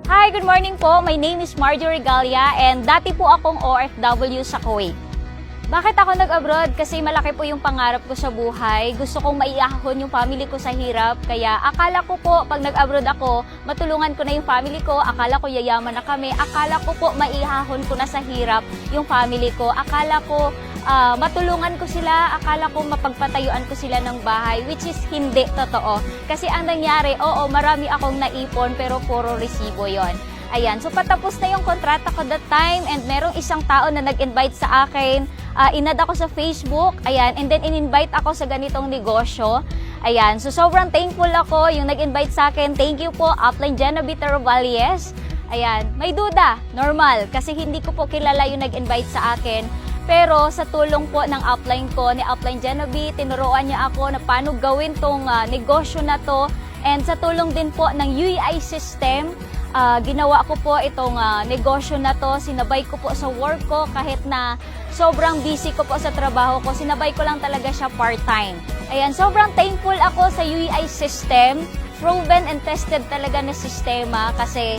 Hi, good morning po. My name is Marjorie Gallia and dati po akong OFW sa Kuwait. Bakit ako nag-abroad? Kasi malaki po yung pangarap ko sa buhay. Gusto kong maiahon yung family ko sa hirap. Kaya akala ko po pag nag-abroad ako, matulungan ko na yung family ko. Akala ko yayaman na kami. Akala ko po maiahon ko na sa hirap yung family ko. Akala ko matulungan ko sila, akala ko mapagpatayuan ko sila ng bahay, which is hindi totoo. Kasi ang nangyari, oo, marami akong naipon pero puro resibo yon. Ayan, so patapos na yung kontrata ko that time and merong isang tao na nag-invite sa akin. Inad ako sa Facebook, ayan, and then in-invite ako sa ganitong negosyo. Ayan, so sobrang thankful ako yung nag-invite sa akin. Thank you po, Upline Genevieve Tarobalies. Ayan, may duda, normal, kasi hindi ko po kilala yung nag-invite sa akin. Pero sa tulong po ng upline ko, ni Upline Genevieve, tinuruan niya ako na paano gawin tong negosyo na to. And sa tulong din po ng UEI system, ginawa ko po itong negosyo na to. Sinabay ko po sa work ko kahit na sobrang busy ko po sa trabaho ko. Sinabay ko lang talaga siya part-time. Ayan, sobrang thankful ako sa UEI system. Proven and tested talaga na sistema kasi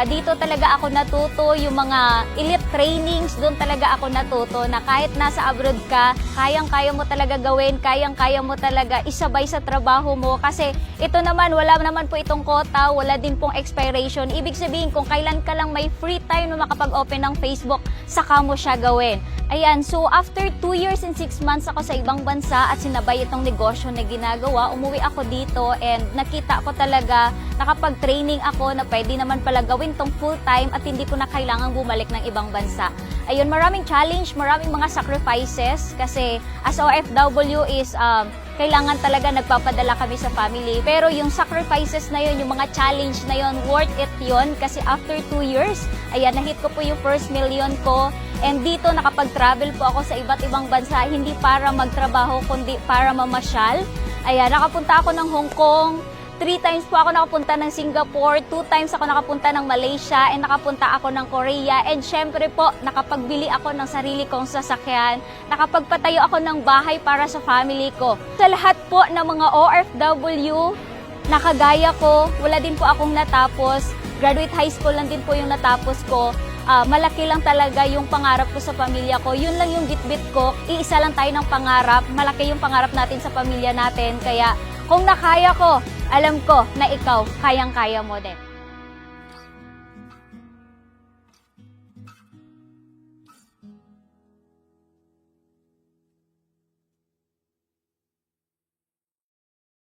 dito talaga ako natuto yung mga elite trainings, doon talaga ako natuto na kahit nasa abroad ka, kayang-kaya mo talaga gawin, kayang-kaya mo talaga isabay sa trabaho mo kasi ito naman, wala naman po itong quota, wala din pong expiration. Ibig sabihin kung kailan ka lang may free time na makapag-open ng Facebook, saka mo siya gawin. Ayan, so after 2 years and 6 months ako sa ibang bansa at sinabay itong negosyo na ginagawa, umuwi ako dito and nakita ko talaga, nakapag-training ako na pwede naman pala gawin tong full-time at hindi ko na kailangan bumalik ng ibang bansa. Ayun, maraming challenge, maraming mga sacrifices kasi as OFW is kailangan talaga nagpapadala kami sa family. Pero yung sacrifices na yun, yung mga challenge na yun, worth it yun kasi after 2 years, ayan, nahit ko po yung first million ko. And dito nakapag-travel po ako sa iba't ibang bansa, hindi para magtrabaho, kundi para mamasyal. Ayan, nakapunta ako ng Hong Kong, 3 times po ako nakapunta ng Singapore, 2 times ako nakapunta ng Malaysia, and nakapunta ako ng Korea. And syempre po, nakapagbili ako ng sarili kong sasakyan, nakapagpatayo ako ng bahay para sa family ko. Sa lahat po ng mga OFW, nakagaya ko, wala din po akong natapos. Graduate high school lang din po yung natapos ko. Malaki lang talaga yung pangarap ko sa pamilya ko. Yun lang yung gitbit ko. Iisa lang tayo ng pangarap. Malaki yung pangarap natin sa pamilya natin. Kaya kung nakaya ko, alam ko na ikaw, kayang-kaya mo din.